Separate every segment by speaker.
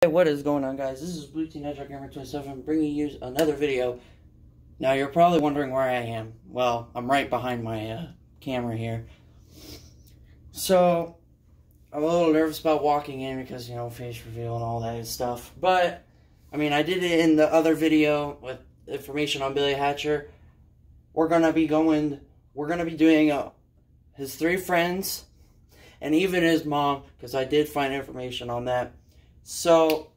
Speaker 1: Hey, what is going on, guys? This is Blue Team Hedgehog Gamer 27 bringing you another video. Now, you're probably wondering where I am. Well, I'm right behind my camera here. So, I'm a little nervous about walking in because, you know, face reveal and all that stuff. But, I mean, I did it in the other video with information on Billy Hatcher. We're going to be doing his 3 friends and even his mom, because I did find information on that. So,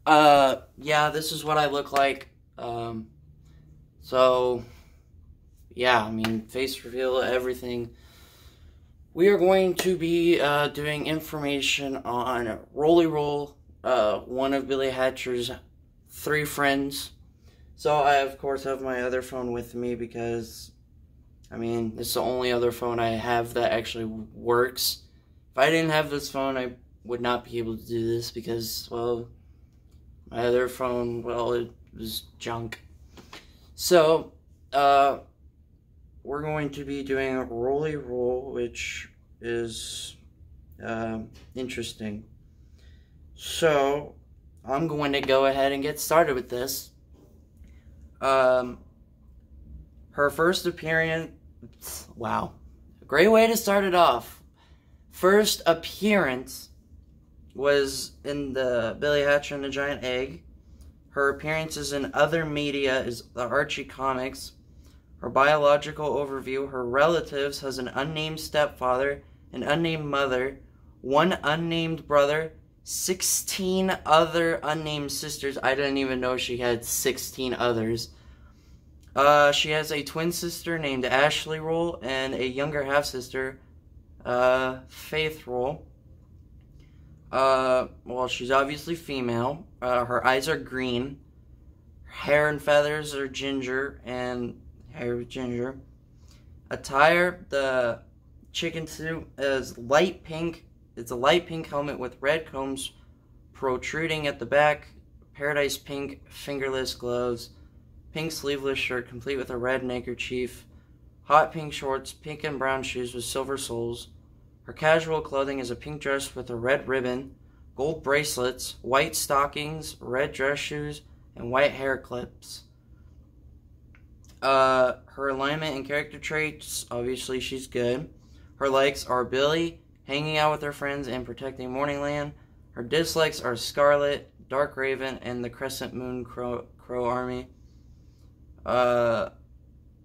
Speaker 1: yeah, this is what I look like. So, yeah, I mean, face reveal, everything. We are going to be, doing information on Rolly Roll, one of Billy Hatcher's 3 friends. So, I, of course, have my other phone with me because, I mean, it's the only other phone I have that actually works. If I didn't have this phone, I would not be able to do this because, well, my other phone, well, it was junk. So, we're going to be doing Rolly Roll, which is interesting. So, I'm going to go ahead and get started with this. Her first appearance, wow, a great way to start it off. First appearance was in the Billy Hatcher and the Giant Egg. Her appearances in other media is the Archie comics. Her biological overview: her relatives has an unnamed stepfather, an unnamed mother, 1 unnamed brother, 16 other unnamed sisters. I didn't even know she had 16 others. She has a twin sister named Ashley Roll and a younger half-sister, Faith Roll. Well, she's obviously female. Her eyes are green. Her hair and feathers are ginger, and hair is ginger. Attire: the chicken suit is light pink. It's a light pink helmet with red combs protruding at the back. Paradise pink fingerless gloves. Pink sleeveless shirt complete with a red neckerchief. Hot pink shorts, pink and brown shoes with silver soles. Her casual clothing is a pink dress with a red ribbon, gold bracelets, white stockings, red dress shoes, and white hair clips. Her alignment and character traits: obviously she's good. Her likes are Billy, hanging out with her friends and protecting Morningland. Her dislikes are Scarlet, Dark Raven, and the Crescent Moon Crow Army.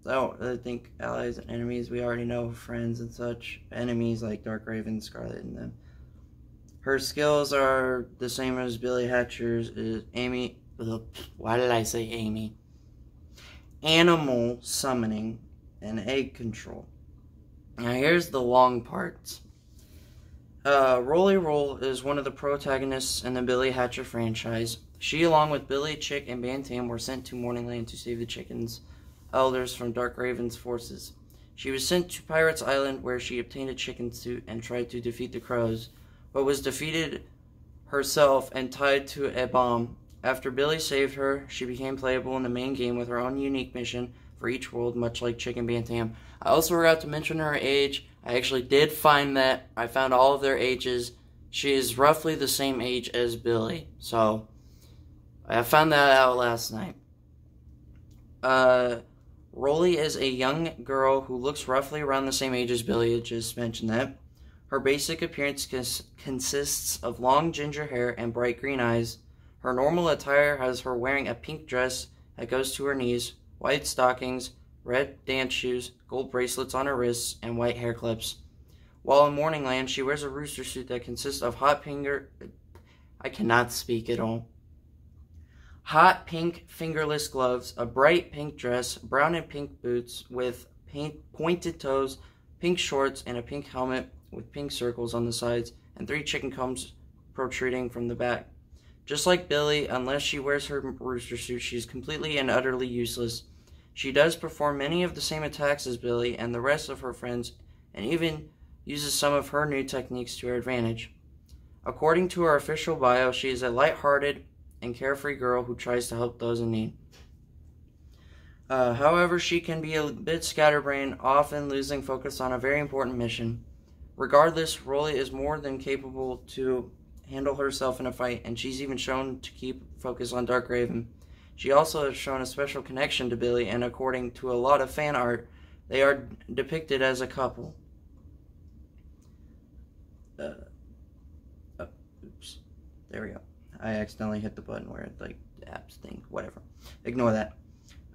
Speaker 1: I think allies and enemies, we already know, friends and such. Enemies like Dark Raven, Scarlet, and them. Her skills are the same as Billy Hatcher's. Is Amy, why did I say Amy? Animal summoning and egg control. Now here's the long parts. Rolly Roll is one of the protagonists in the Billy Hatcher franchise. She, along with Billy, Chick, and Bantam, were sent to Morningland to save the chickens' elders from Dark Raven's forces. She was sent to Pirates Island, where she obtained a chicken suit and tried to defeat the crows, but was defeated herself and tied to a bomb. After Billy saved her, she became playable in the main game with her own unique mission for each world, much like Chick and Bantam. I also forgot to mention her age. I actually did find that. I found all of their ages. She is roughly the same age as Billy, so I found that out last night. Rolly is a young girl who looks roughly around the same age as Billy. I just mentioned that. Her basic appearance consists of long ginger hair and bright green eyes. Her normal attire has her wearing a pink dress that goes to her knees, white stockings, red dance shoes, gold bracelets on her wrists, and white hair clips. While in Morningland, she wears a rooster suit that consists of hot pink fingerless gloves, a bright pink dress, brown and pink boots with pointed toes, pink shorts, and a pink helmet with pink circles on the sides, and 3 chicken combs protruding from the back. Just like Billy, unless she wears her rooster suit, she's completely and utterly useless. She does perform many of the same attacks as Billy and the rest of her friends, and even uses some of her new techniques to her advantage. According to her official bio, she is a light-hearted and carefree girl who tries to help those in need. However, she can be a bit scatterbrained, often losing focus on a very important mission. Regardless, Rolly is more than capable to handle herself in a fight, and she's even shown to keep focus on Dark Raven. She also has shown a special connection to Billy, and according to a lot of fan art, they are depicted as a couple. Oops. There we go. I accidentally hit the button where it, like, the apps thing. Whatever. Ignore that.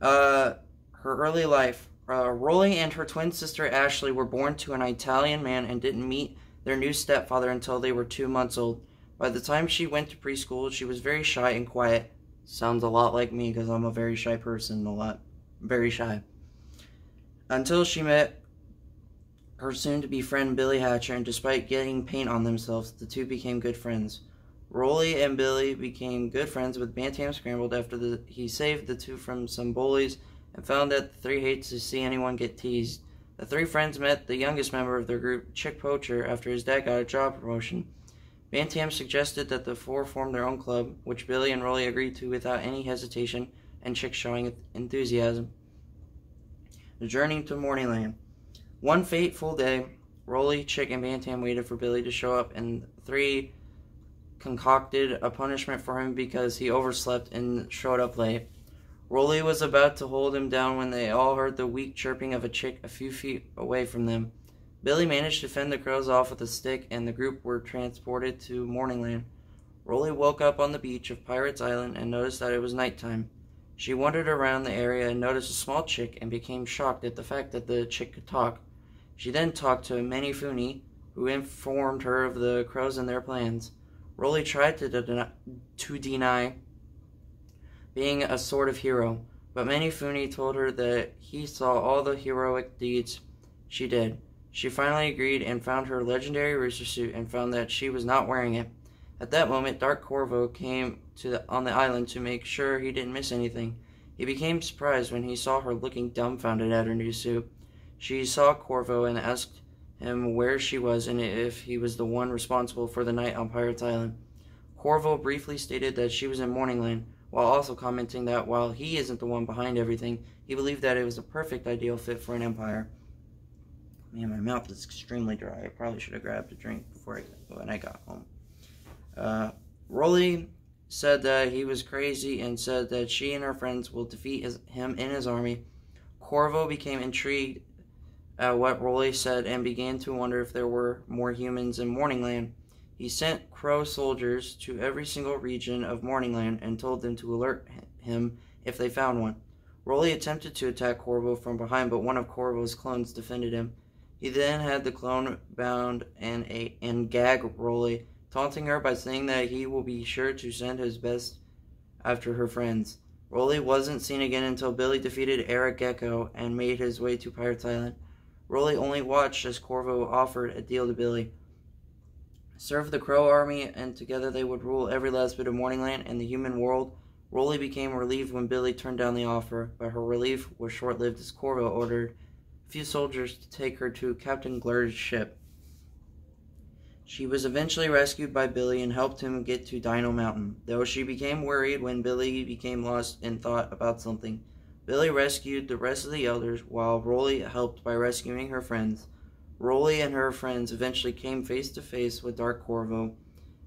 Speaker 1: Her early life. Rolly and her twin sister Ashley were born to an Italian man and didn't meet their new stepfather until they were 2 months old. By the time she went to preschool, she was very shy and quiet. Sounds a lot like me because I'm a very shy person, very shy. Until she met her soon-to-be friend Billy Hatcher, and despite getting paint on themselves, the two became good friends. Rolly and Billy became good friends with Bantam Scrambled after he saved the two from some bullies and found that the three hates to see anyone get teased. The three friends met the youngest member of their group, Chick Poacher, after his dad got a job promotion. Bantam suggested that the four form their own club, which Billy and Rolly agreed to without any hesitation, and Chick showing enthusiasm. The journey to Morningland. One fateful day, Rolly, Chick, and Bantam waited for Billy to show up, and the three concocted a punishment for him because he overslept and showed up late. Rolly was about to hold him down when they all heard the weak chirping of a chick a few feet away from them. Billy managed to fend the crows off with a stick, and the group were transported to Morningland. Rolly woke up on the beach of Pirates Island and noticed that it was nighttime. She wandered around the area and noticed a small chick and became shocked at the fact that the chick could talk. She then talked to Manifuni, who informed her of the crows and their plans. Rolly tried to deny being a sort of hero, but Manifuni told her that he saw all the heroic deeds she did. She finally agreed and found her legendary rooster suit and found that she was not wearing it. At that moment, Dark Corvo came on the island to make sure he didn't miss anything. He became surprised when he saw her looking dumbfounded at her new suit. She saw Corvo and asked him where she was and if he was the one responsible for the night on Pirates Island. Corvo briefly stated that she was in Morningland, while also commenting that while he isn't the one behind everything, he believed that it was a perfect ideal fit for an empire. Man, my mouth is extremely dry. I probably should have grabbed a drink when I got home. Rolly said that he was crazy and said that she and her friends will defeat him in his army. Corvo became intrigued at what Rolly said and began to wonder if there were more humans in Morningland. He sent crow soldiers to every single region of Morningland and told them to alert him if they found one. Rolly attempted to attack Corvo from behind, but one of Corvo's clones defended him. He then had the clone bound and gag Rolly, taunting her by saying that he will be sure to send his best after her friends. Rolly wasn't seen again until Billy defeated Eric Gecko and made his way to Pirates Island. Rolly only watched as Corvo offered a deal to Billy. Serve the Crow army, and together they would rule every last bit of Morningland and the human world. Rolly became relieved when Billy turned down the offer, but her relief was short-lived as Corvo ordered a few soldiers to take her to Captain Glur's ship. She was eventually rescued by Billy and helped him get to Dino Mountain, though she became worried when Billy became lost in thought about something. Billy rescued the rest of the elders, while Rolly helped by rescuing her friends. Rolly and her friends eventually came face to face with Dark Corvo,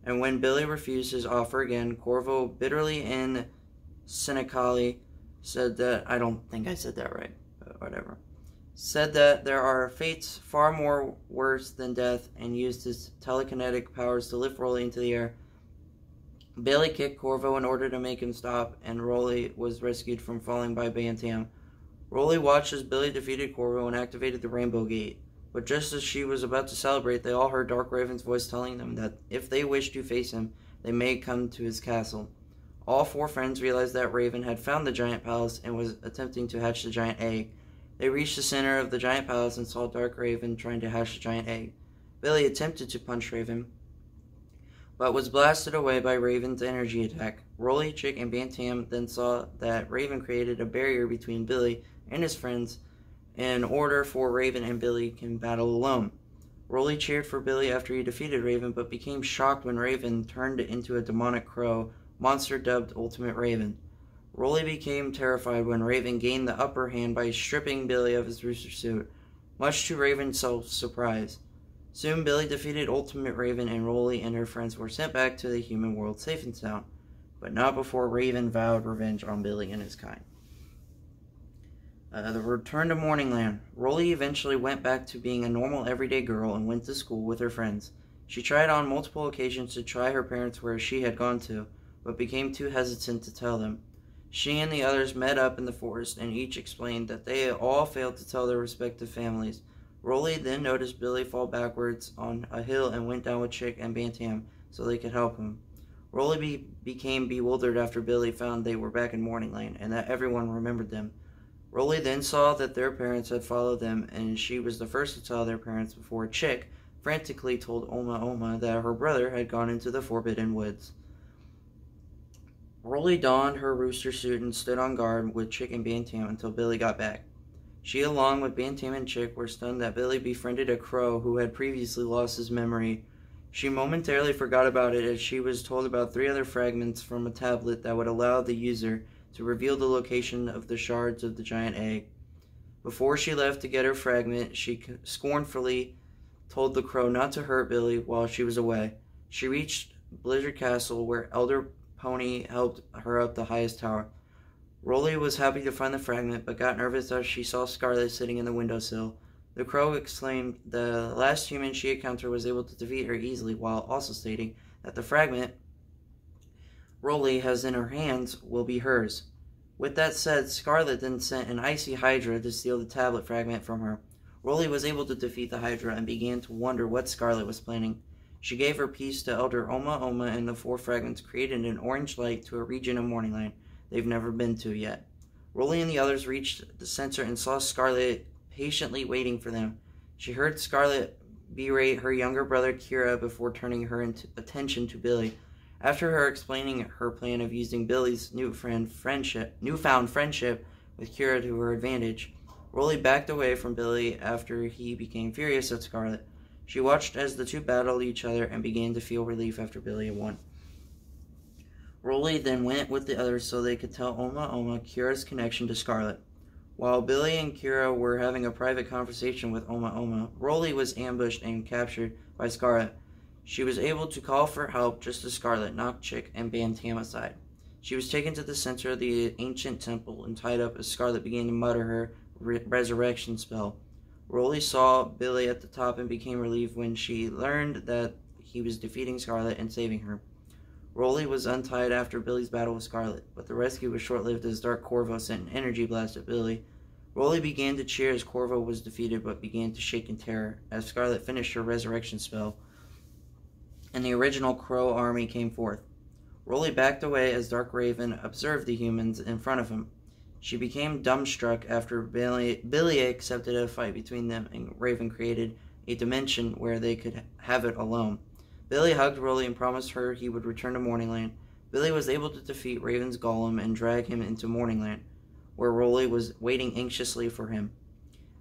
Speaker 1: and when Billy refused his offer again, Corvo, bitterly and cynically, said that, I don't think I said that right, but whatever, said that there are fates far more worse than death, and used his telekinetic powers to lift Rolly into the air. Billy kicked Corvo in order to make him stop, and Rolly was rescued from falling by Bantam. Rolly watched as Billy defeated Corvo and activated the Rainbow Gate. But just as she was about to celebrate, they all heard Dark Raven's voice telling them that if they wished to face him, they may come to his castle. All four friends realized that Raven had found the giant palace and was attempting to hatch the giant egg. They reached the center of the giant palace and saw Dark Raven trying to hatch the giant egg. Billy attempted to punch Raven, but was blasted away by Raven's energy attack. Rolly, Chick, and Bantam then saw that Raven created a barrier between Billy and his friends in order for Raven and Billy can battle alone. Rolly cheered for Billy after he defeated Raven, but became shocked when Raven turned into a demonic crow monster dubbed Ultimate Raven. Rolly became terrified when Raven gained the upper hand by stripping Billy of his rooster suit, much to Raven's surprise. Soon, Billy defeated Ultimate Raven, and Rolly and her friends were sent back to the human world safe and sound, but not before Raven vowed revenge on Billy and his kind. The return to Morningland. Rolly eventually went back to being a normal everyday girl and went to school with her friends. She tried on multiple occasions to try her parents where she had gone to, but became too hesitant to tell them. She and the others met up in the forest and each explained that they had all failed to tell their respective families. Rolly then noticed Billy fall backwards on a hill and went down with Chick and Bantam so they could help him. Rolly became bewildered after Billy found they were back in Morningland and that everyone remembered them. Rolly then saw that their parents had followed them, and she was the first to tell their parents before Chick frantically told Oma Oma that her brother had gone into the Forbidden Woods. Rolly donned her rooster suit and stood on guard with Chick and Bantam until Billy got back. She, along with Bantam and Chick, were stunned that Billy befriended a crow who had previously lost his memory. She momentarily forgot about it as she was told about 3 other fragments from a tablet that would allow the user to reveal the location of the shards of the giant egg. Before she left to get her fragment, she scornfully told the crow not to hurt Billy while she was away. She reached Blizzard Castle, where Elder Pony helped her up the highest tower. Rolly was happy to find the fragment, but got nervous as she saw Scarlet sitting in the windowsill. The crow exclaimed the last human she encountered was able to defeat her easily, while also stating that the fragment Rolly has in her hands will be hers. With that said, Scarlet then sent an icy Hydra to steal the tablet fragment from her. Rolly was able to defeat the Hydra and began to wonder what Scarlet was planning. She gave her piece to Elder Oma Oma, and the 4 fragments created an orange light to a region of Morningland they've never been to yet. Rolly and the others reached the center and saw Scarlet patiently waiting for them. She heard Scarlet berate her younger brother Kira before turning her attention to Billy. After her explaining her plan of using Billy's newfound friendship with Kira to her advantage, Rolly backed away from Billy after he became furious at Scarlet. She watched as the two battled each other and began to feel relief after Billy had won. Rolly then went with the others so they could tell Oma Oma Kira's connection to Scarlet. While Billy and Kira were having a private conversation with Oma Oma, Rolly was ambushed and captured by Scarlet. She was able to call for help just as Scarlet knocked Chick and Bantam aside. She was taken to the center of the ancient temple and tied up as Scarlet began to mutter her resurrection spell. Rolly saw Billy at the top and became relieved when she learned that he was defeating Scarlet and saving her. Rolly was untied after Billy's battle with Scarlet, but the rescue was short-lived as Dark Corvo sent an energy blast at Billy. Rolly began to cheer as Corvo was defeated but began to shake in terror as Scarlet finished her resurrection spell and the original Crow army came forth. Rolly backed away as Dark Raven observed the humans in front of him. She became dumbstruck after Billy accepted a fight between them, and Raven created a dimension where they could have it alone. Billy hugged Rolly and promised her he would return to Morningland. Billy was able to defeat Raven's golem and drag him into Morningland, where Rolly was waiting anxiously for him.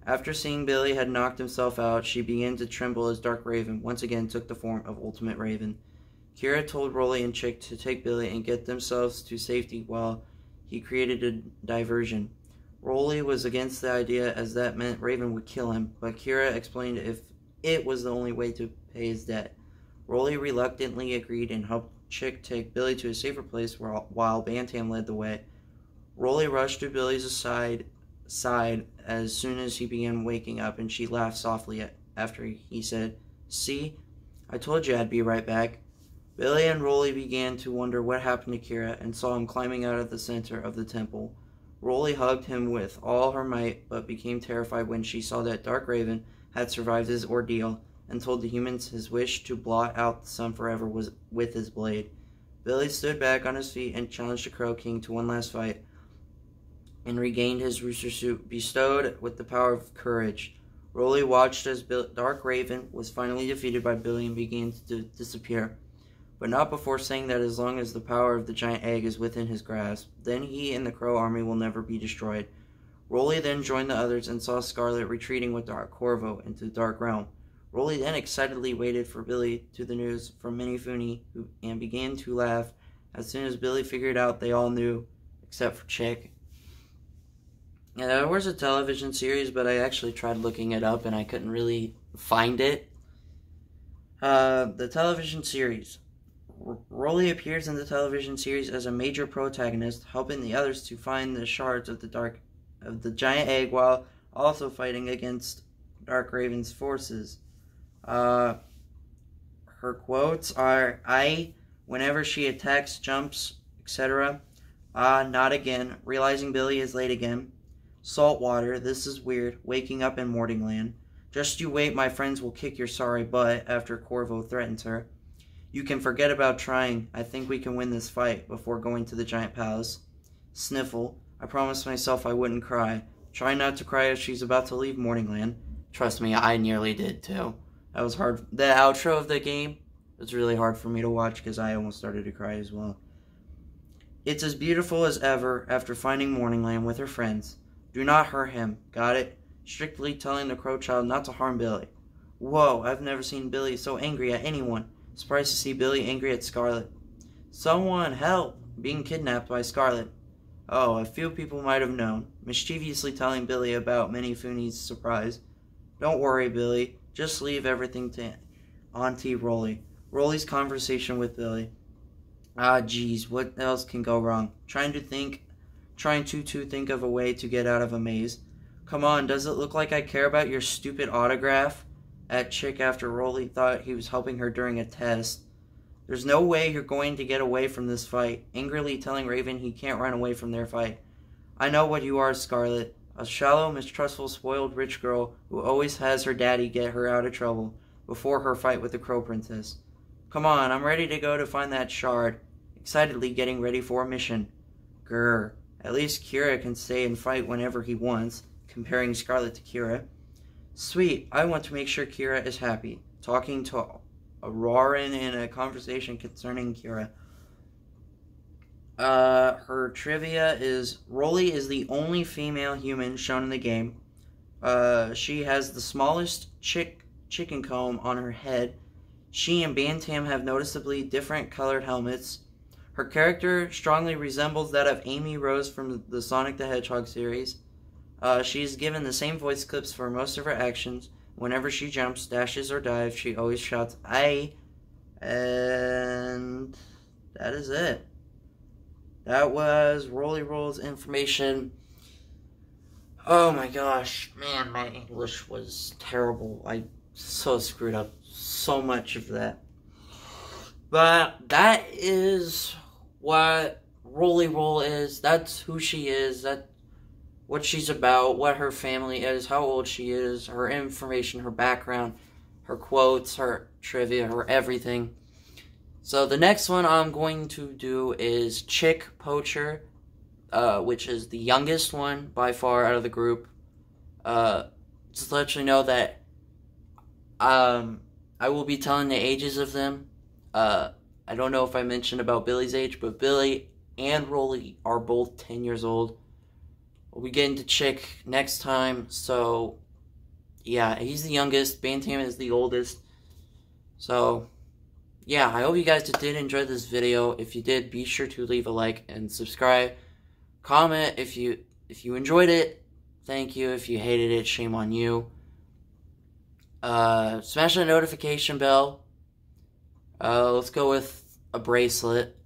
Speaker 1: After seeing Billy had knocked himself out, she began to tremble as Dark Raven once again took the form of Ultimate Raven. Kira told Rolly and Chick to take Billy and get themselves to safety while he created a diversion. Rolly was against the idea as that meant Raven would kill him, but Kira explained if it was the only way to pay his debt. Rolly reluctantly agreed and helped Chick take Billy to a safer place while Bantam led the way. Rolly rushed to Billy's side as soon as he began waking up, and she laughed softly after he said, "See, I told you I'd be right back." Billy and Rolly began to wonder what happened to Kira and saw him climbing out of the center of the temple. Rolly hugged him with all her might, but became terrified when she saw that Dark Raven had survived his ordeal and told the humans his wish to blot out the sun forever was with his blade. Billy stood back on his feet and challenged the Crow King to one last fight, and regained his rooster suit, bestowed with the power of courage. Rolly watched as Dark Raven was finally defeated by Billy and began to disappear, but not before saying that as long as the power of the giant egg is within his grasp, then he and the Crow army will never be destroyed. Rolly then joined the others and saw Scarlet retreating with Dark Corvo into the Dark Realm. Rolly then excitedly waited for Billy to the news from Minifuni and began to laugh as soon as Billy figured out they all knew, except for Chick. There was a television series, but I actually tried looking it up and I couldn't really find it. The television series. Rolly appears in the television series as a major protagonist, helping the others to find the shards of the giant egg while also fighting against Dark Raven's forces. Her quotes are, "I, whenever she attacks, jumps, etc. Not again. Realizing Billy is late again. Saltwater, this is weird. Waking up in Morningland. Just you wait, my friends will kick your sorry butt," after Corvo threatens her. "You can forget about trying. I think we can win this fight," before going to the giant palace. Sniffle, "I promised myself I wouldn't cry. Try not to cry as she's about to leave Morningland." Trust me, I nearly did too. That was hard. The outro of the game was really hard for me to watch because I almost started to cry as well. "It's as beautiful as ever after finding Morningland with her friends. Do not hurt him. Got it? Strictly telling the Crow Child not to harm Billy." Whoa, I've never seen Billy so angry at anyone. Surprised to see Billy angry at Scarlet. "Someone help! Being kidnapped by Scarlet." Oh, a few people might have known. Mischievously telling Billy about Minifuni's surprise. "Don't worry, Billy. Just leave everything to Auntie Rolly." Rolly's conversation with Billy. Geez, what else can go wrong? Trying to think of a way to get out of a maze. "Come on, does it look like I care about your stupid autograph?" At Chick after Rolly thought he was helping her during a test. "There's no way you're going to get away from this fight." Angrily telling Raven he can't run away from their fight. "I know what you are, Scarlet. A shallow, mistrustful, spoiled rich girl who always has her daddy get her out of trouble before her fight with the Crow Princess. Come on, I'm ready to go to find that shard." Excitedly getting ready for a mission. Grr. At least Kira can stay and fight whenever he wants. Comparing Scarlet to Kira. Sweet, I want to make sure Kira is happy. Talking to Aurorin in a conversation concerning Kira. Her trivia is, Rolly is the only female human shown in the game. She has the smallest chicken comb on her head. She and Bantam have noticeably different colored helmets. Her character strongly resembles that of Amy Rose from the Sonic the Hedgehog series. She's given the same voice clips for most of her actions. Whenever she jumps, dashes, or dives, she always shouts, "Aye!" And that is it. That was Rolly Roll's information. Oh my gosh, man, my English was terrible. I so screwed up so much of that. But that is what Rolly Roll is. That's who she is. That's what she's about, what her family is, how old she is, her information, her background, her quotes, her trivia, her everything. So the next one I'm going to do is Chick Poacher, which is the youngest one by far out of the group. Just to let you know that I will be telling the ages of them. I don't know if I mentioned about Billy's age, but Billy and Rolly are both 10 years old. We'll be getting to Chick next time, so yeah, he's the youngest. Bantam is the oldest. So yeah, I hope you guys did enjoy this video. If you did, be sure to leave a like and subscribe. Comment if you enjoyed it. Thank you. If you hated it, shame on you. Smash that notification bell. Let's go with a bracelet.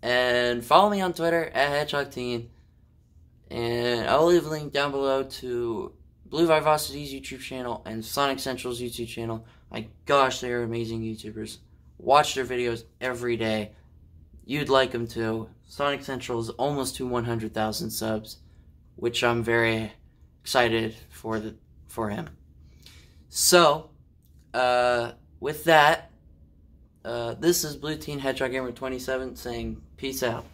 Speaker 1: And follow me on Twitter at HedgehogTeen. And I'll leave a link down below to Blue Vivosity's YouTube channel and Sonic Central's YouTube channel. My gosh, they are amazing YouTubers. Watch their videos every day. You'd like them too. Sonic Central is almost to 100,000 subs, which I'm very excited for him. So, with that, this is Blue Teen Hedgehog Gamer 27 saying peace out.